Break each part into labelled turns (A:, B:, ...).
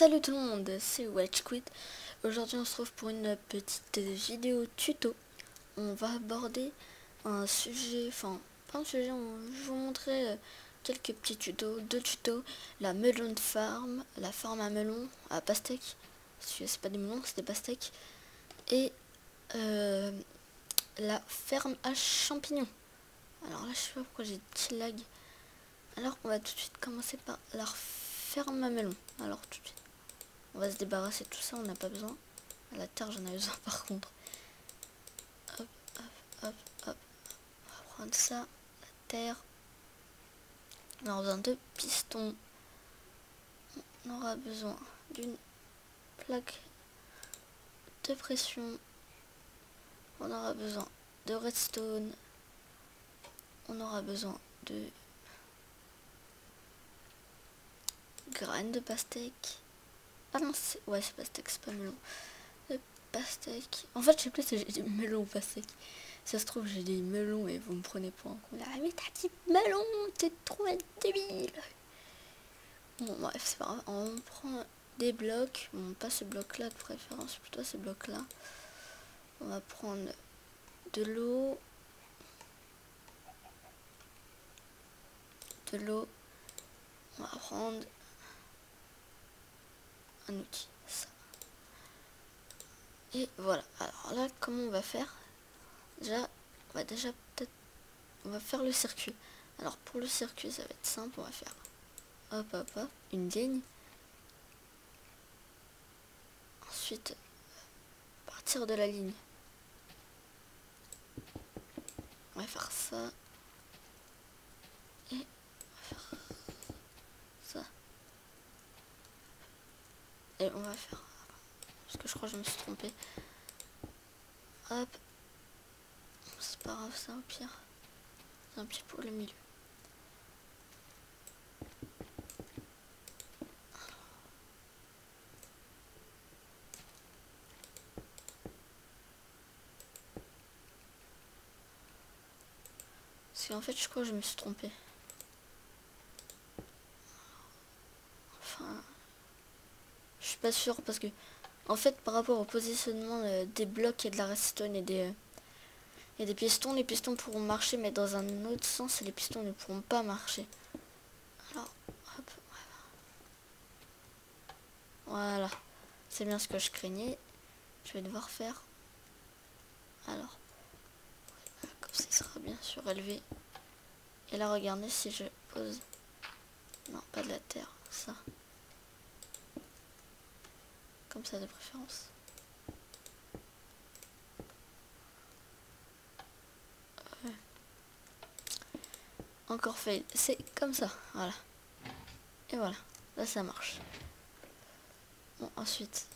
A: Salut tout le monde, c'est WedgeQuit. Aujourd'hui on se retrouve pour une petite vidéo tuto. On va aborder un sujet, enfin pas un sujet, je vais vous montrer quelques petits tutos, deux tutos. La melon farm, la farm à melon, à pastèque, parce que c'est pas des melons, c'est des pastèques. Et la ferme à champignons. Alors là je sais pas pourquoi j'ai petit lag. Alors on va tout de suite commencer par la ferme à melon. Alors tout de suite. On va se débarrasser de tout ça, on n'a pas besoin. La terre, j'en ai besoin par contre. Hop, hop, hop, hop. On va prendre ça, la terre. On aura besoin de pistons. On aura besoin d'une plaque de pression. On aura besoin de redstone. On aura besoin de graines de pastèque. Ah non, ouais, c'est pastèque, c'est pas melon. De pastèque. En fait, je sais plus si j'ai dit melon ou pastèque. Ça se trouve, j'ai dit melon et vous me prenez pour un con. Ah, mais t'as dit melon, t'es trop débile. Bon, bref, c'est pas grave. On prend des blocs. Bon, pas ce bloc-là de préférence, plutôt ce bloc-là. On va prendre de l'eau. On va prendre un outil. Ça. Et voilà. Alors là, comment on va faire? Déjà, on va faire le circuit. Alors pour le circuit, ça va être simple. On va faire hop hop hop, une ligne. Ensuite, partir de la ligne. On va faire ça. Et on va faire ça. Et on va faire... Parce que je crois que je me suis trompée. Hop. C'est pas grave ça au pire. Un petit pour le milieu. Parce qu'en fait je crois que je me suis trompée. Enfin... Je suis pas sûre parce que... En fait par rapport au positionnement des blocs et de la redstone et des pistons, les pistons pourront marcher mais dans un autre sens et les pistons ne pourront pas marcher. Alors, hop. Voilà. C'est bien ce que je craignais. Je vais devoir faire. Alors. Comme ça il sera bien surélevé. Et là regardez si je pose. Non, pas de la terre. Ça. Comme ça de préférence. Encore fait. C'est comme ça. Voilà. Et voilà. Là ça marche. Bon, ensuite,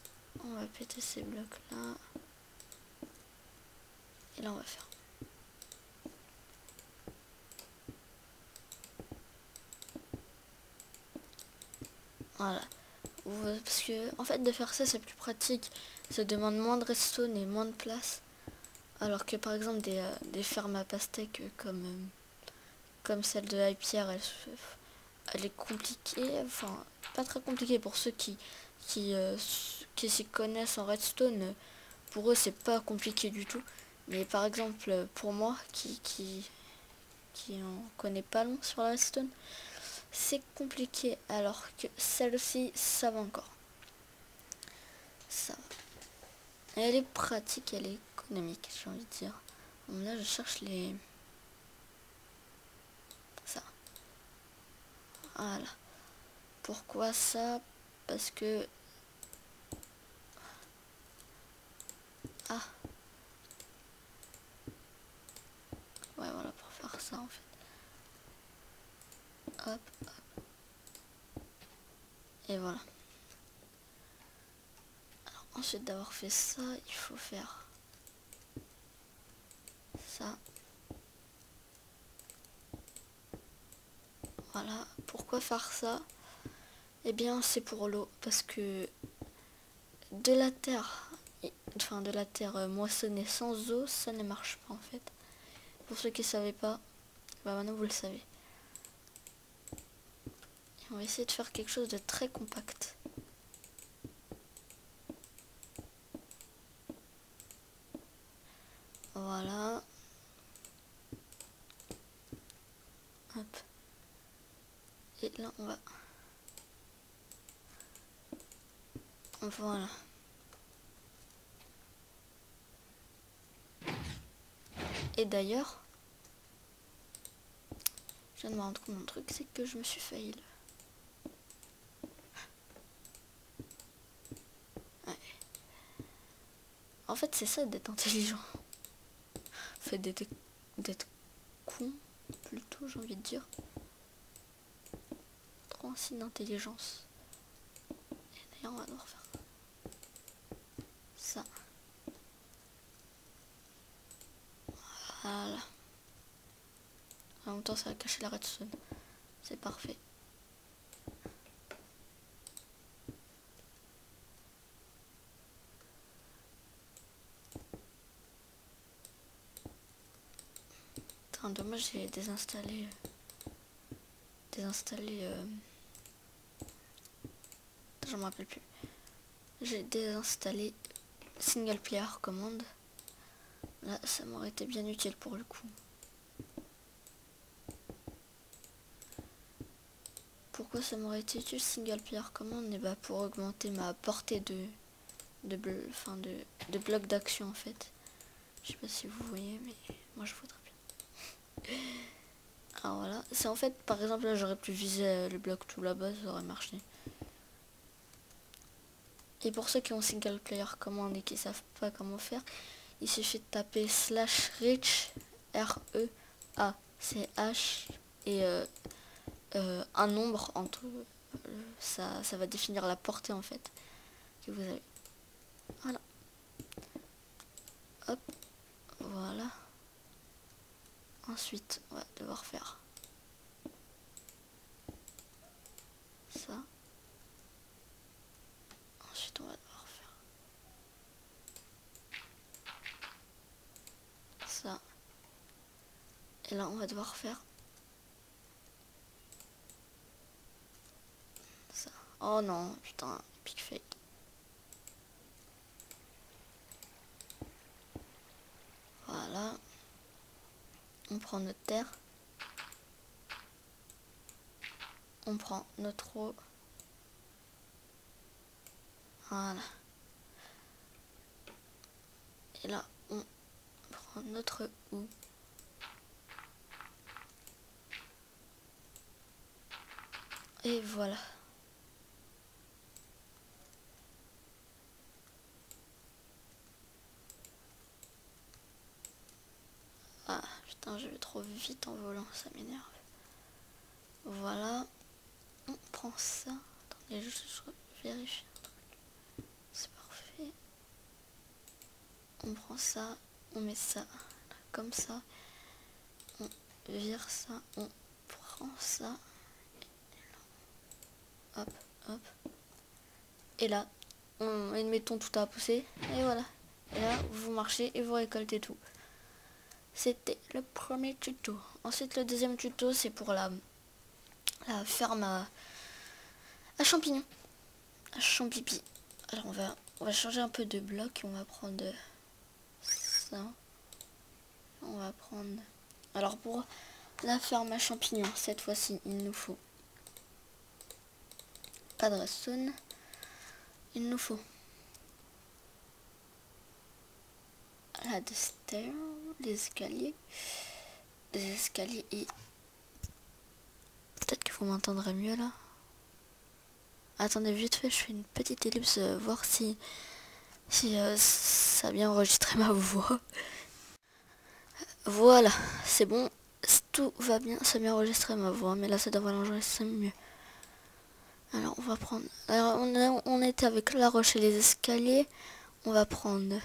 A: on va péter ces blocs là. Et là on va faire. Voilà. Parce que en fait de faire ça c'est plus pratique. Ça demande moins de redstone et moins de place. Alors que par exemple des fermes à pastèques comme celle de Hypierre, elle est compliquée. Enfin, pas très compliquée pour ceux qui s'y connaissent en redstone. Pour eux c'est pas compliqué du tout. Mais par exemple pour moi qui en connaît pas long sur la redstone, c'est compliqué, alors que celle-ci ça va encore. Ça va. Elle est pratique, elle est économique, j'ai envie de dire. Bon, là je cherche les... Ça. Voilà. Pourquoi ça? Parce que... Ah. Ouais, voilà, pour faire ça en fait. Hop, hop. Et voilà. Alors, ensuite d'avoir fait ça, il faut faire ça. Voilà. Pourquoi faire ça? Eh bien, c'est pour l'eau. Parce que de la terre, moissonnée sans eau, ça ne marche pas en fait. Pour ceux qui ne savaient pas, bah maintenant vous le savez. Et on va essayer de faire quelque chose de très compact. Voilà. Hop. Et là, on va... Voilà. Et d'ailleurs, je viens de me rendre compte d'un truc, c'est que je me suis fail. Ouais. En fait, c'est ça d'être intelligent. En fait, d'être con, plutôt, j'ai envie de dire. Trop un signe d'intelligence. Et d'ailleurs, on va devoir faire ça. Voilà. En même temps, ça va cacher la redstone. C'est parfait. Putain, dommage, j'ai désinstallé... Je me rappelle plus. J'ai désinstallé Single Player Command. Là, ça m'aurait été bien utile pour le coup. Pourquoi ça m'aurait été utile Single Player Command? Et bah pour augmenter ma portée de blocs d'action en fait. Je sais pas si vous voyez, mais moi je voudrais bien. Alors voilà, c'est en fait, par exemple là j'aurais pu viser le bloc tout là-bas, ça aurait marché. Et pour ceux qui ont Single Player Command et qui savent pas comment faire, il suffit de taper /reach REACH et un nombre entre ça va définir la portée en fait que vous avez. Voilà. Hop. Voilà. Ensuite, on va devoir faire ça. Ensuite, on va devoir faire ça. Et là, on va devoir faire ça. Oh non, putain, epic fail. Voilà. On prend notre terre. On prend notre eau. Voilà. Et là, on prend notre eau. Et voilà. Ah, putain, je vais trop vite en volant, ça m'énerve. Voilà. On prend ça. Attendez, je vérifie un truc. C'est parfait. On prend ça, on met ça comme ça. On vire ça, on prend ça. Hop, hop. Et là, mettons tout à pousser. Et voilà. Et là, vous marchez et vous récoltez tout. C'était le premier tuto. Ensuite, le deuxième tuto, c'est pour la ferme à champignons. À champipi. Alors, on va changer un peu de bloc. On va prendre ça. On va prendre... Alors, pour la ferme à champignons, cette fois-ci, il nous faut pas de redstone. Il nous faut la de stairs, les escaliers et peut-être que vous m'entendrez mieux là. Attendez, vite fait, je fais une petite ellipse, voir si ça a bien enregistré ma voix. Voilà, c'est bon, tout va bien, ça a bien enregistré ma voix, mais là ça devrait l'enregistrer mieux. Alors on va prendre, alors on était avec la roche et les escaliers, on va prendre,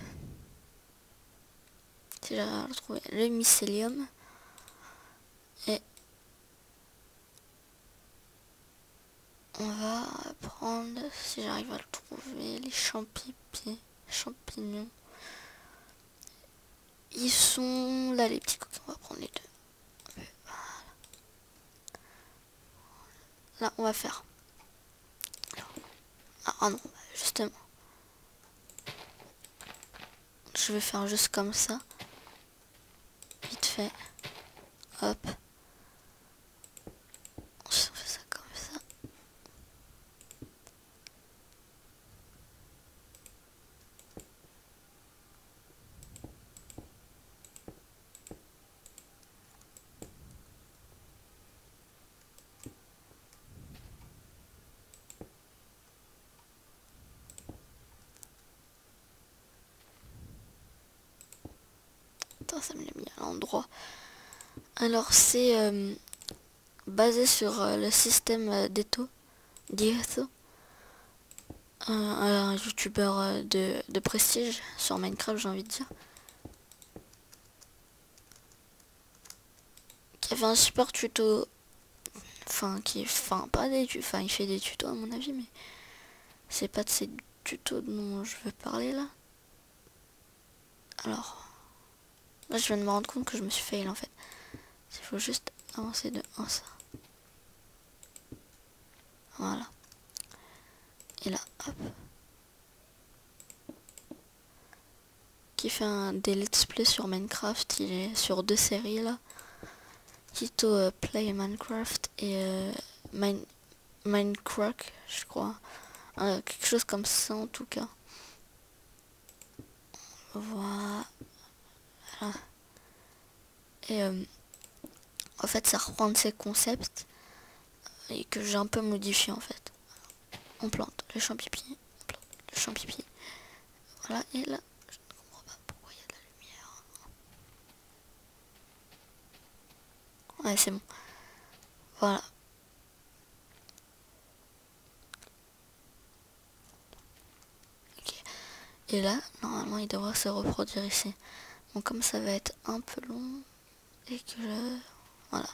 A: si j'arrive à le trouver, le mycélium et on va prendre, si j'arrive à le trouver, les champignons. Ils sont là les petits coquins, on va prendre les deux. Voilà. Là on va faire. Ah non, justement. Je vais faire juste comme ça. fait. Hop. On fait ça comme ça. Attends, ça me l'a mis à l'endroit. Alors c'est basé sur le système d'Ieto, un youtubeur de prestige sur Minecraft, j'ai envie de dire, qui avait un super tuto, pas des tutos, il fait des tutos à mon avis, mais c'est pas de ces tutos dont je veux parler là. Alors, là je viens de me rendre compte que je me suis fail en fait. Il faut juste avancer de 1 ça. Voilà. Et là, hop. Qui fait des let's play sur Minecraft, il est sur 2 séries là. Tito Play Minecraft et Minecraft, je crois. Quelque chose comme ça en tout cas. Voilà. Et en fait ça reprend de ces concepts et que j'ai un peu modifié en fait. On plante le champipi, on plante le champipi. Voilà, et là, je ne comprends pas pourquoi il y a de la lumière. Ouais, c'est bon. Voilà. Ok. Et là, normalement, il devrait se reproduire ici. Donc comme ça va être un peu long et que je... Voilà.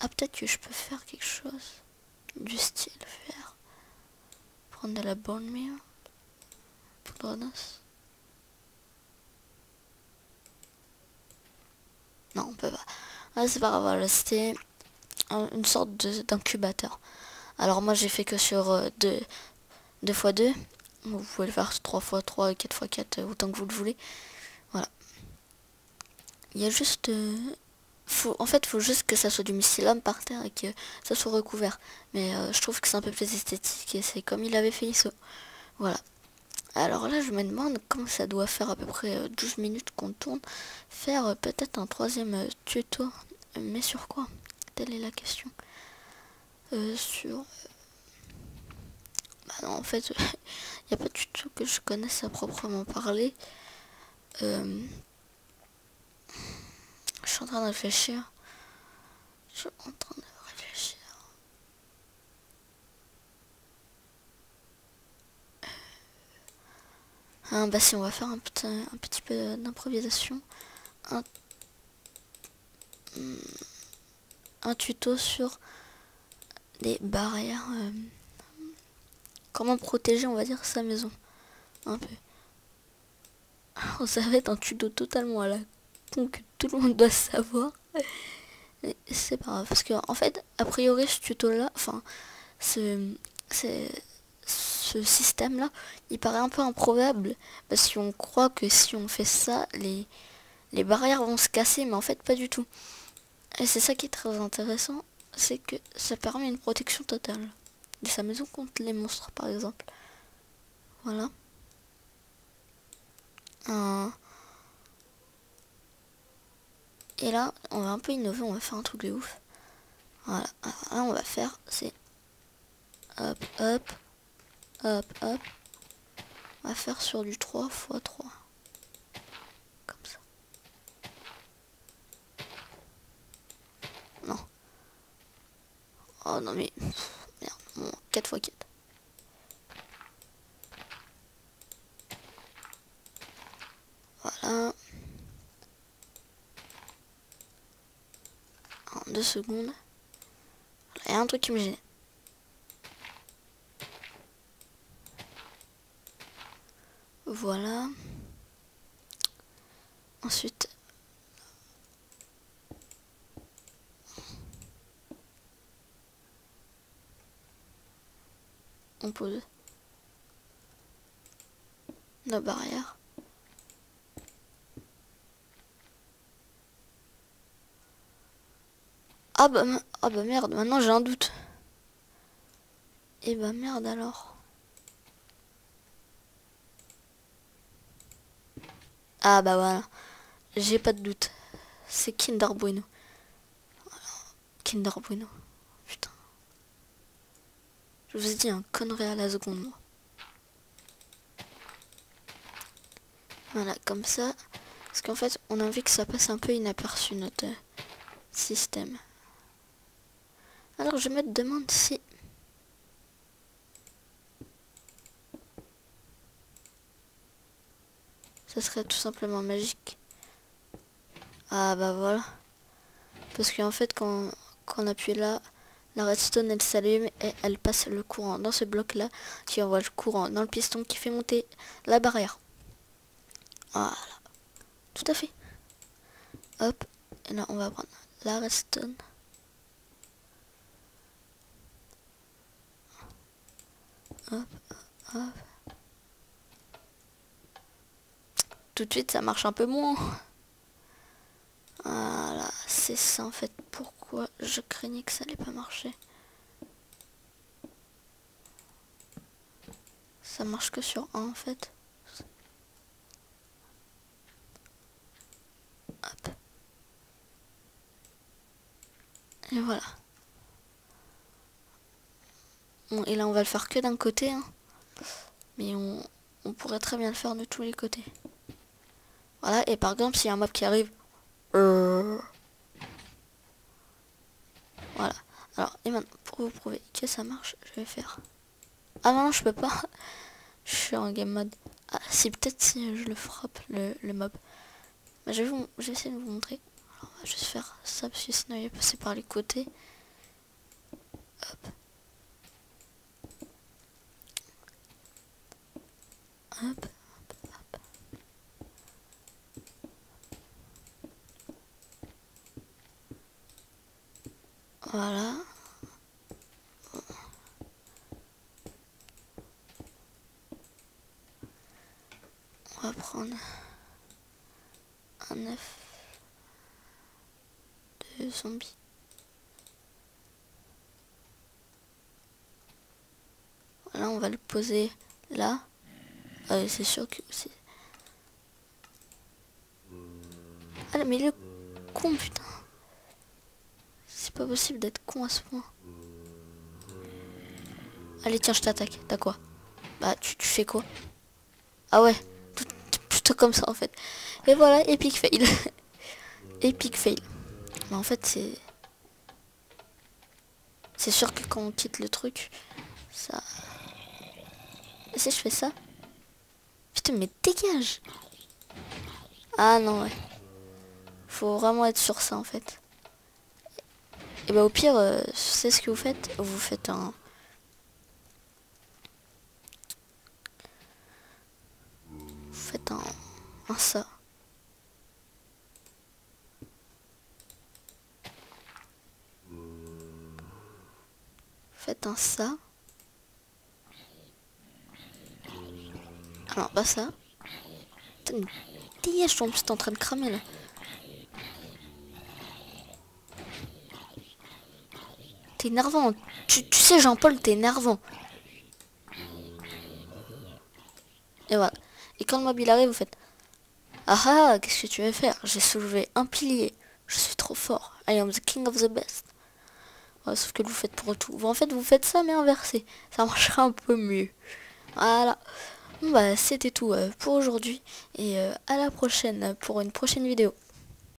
A: Ah, peut-être que je peux faire quelque chose du style faire. Prendre de la bone meal. Poudre d'os. Non, on peut pas. Ah, c'est pas grave, voilà, c'était une sorte d'incubateur. Alors moi j'ai fait que sur 2 x 2. Vous pouvez le faire 3 x 3 et 4 x 4 autant que vous le voulez. Voilà. Il y a juste... en fait, faut juste que ça soit du mycélium par terre et que ça soit recouvert. Mais je trouve que c'est un peu plus esthétique et c'est comme il avait fait ISO. Voilà. Alors là, je me demande comment ça doit faire à peu près 12 minutes qu'on tourne. Faire peut-être un troisième tuto. Mais sur quoi? Telle est la question. Sur... Bah non, en fait, il n'y a pas de tuto que je connaisse à proprement parler. Je suis en train de réfléchir. Je suis en train de réfléchir. Bah si, on va faire un petit peu d'improvisation. Un tuto sur des barrières. Comment protéger, on va dire, sa maison. Un peu. Alors, ça va être un tuto totalement à la con que tout le monde doit savoir. C'est pas grave. Parce que, en fait, a priori, ce tuto-là, ce système-là, il paraît un peu improbable. Parce qu'on croit que si on fait ça, les barrières vont se casser, mais en fait, pas du tout. Et c'est ça qui est très intéressant, c'est que ça permet une protection totale de sa maison contre les monstres, par exemple. Voilà. Et là, on va un peu innover, on va faire un truc de ouf. Voilà. Alors là, on va faire, c'est hop, hop, hop, hop. On va faire sur du 3 x 3. Comme ça. Non. Oh non mais... Merde. Bon, 4 x 4. Voilà. En 2 secondes. Il y a un truc qui me gêne. Voilà. Ensuite... on pose nos barrières. Ah bah merde, maintenant j'ai un doute. Et bah merde alors. Ah bah voilà. J'ai pas de doute. C'est Kinder Bueno. Kinder Bueno. Putain. Je vous ai dit un connerie à la seconde, moi. Voilà, comme ça. Parce qu'en fait, on a envie que ça passe un peu inaperçu, notre système. Alors, je me demande si... ça serait tout simplement magique. Ah bah voilà. Parce qu'en fait, quand on appuie là, la redstone, elle s'allume et elle passe le courant dans ce bloc-là, qui envoie le courant dans le piston qui fait monter la barrière. Voilà. Tout à fait. Hop. Et là, on va prendre la redstone. Hop, hop. Tout de suite, ça marche un peu moins. Voilà, c'est ça en fait. Pourquoi je craignais que ça allait pas marcher. Ça marche que sur un en fait. Hop. Et voilà. Bon, et là, on va le faire que d'un côté. Hein. Mais on pourrait très bien le faire de tous les côtés. Voilà, et par exemple, s'il y a un mob qui arrive... Voilà. Alors, et maintenant, pour vous prouver que ça marche, je vais faire... Ah non, je peux pas. Je suis en game mode. Ah, si, peut-être si je le frappe, le mob. Bah, je vais essayer de vous montrer. Alors, on va juste faire ça, parce que sinon, il va passer par les côtés. Hop. Hop. Voilà. On va prendre un œuf de zombie. Voilà, on va le poser là. C'est sûr que c'est... Ah mais le con, putain. C'est pas possible d'être con à ce point. Allez, tiens, je t'attaque. T'as quoi? Bah, tu fais quoi? Ah ouais, tout plutôt comme ça en fait. Et voilà, epic fail. Epic fail. Mais en fait, c'est... C'est sûr que quand on quitte le truc, ça... Et si je fais ça? Putain, mais dégage! Ah non, ouais. Faut vraiment être sur ça en fait. Et bah au pire, c'est ce que vous faites. Vous faites un... Vous faites un ça. Faites un ça. Alors, pas ça. Putain, mais dégage, ton petit en train de cramer là. T'es énervant. Tu sais, Jean-Paul, t'es énervant. Et voilà. Et quand le mob il arrive, vous faites... Ah ah, qu'est-ce que tu veux faire? J'ai soulevé un pilier. Je suis trop fort. I am the king of the best. Ouais, sauf que vous faites pour tout. En fait, vous faites ça, mais inversé. Ça marchera un peu mieux. Voilà. Bon, bah, c'était tout pour aujourd'hui. Et à la prochaine pour une prochaine vidéo.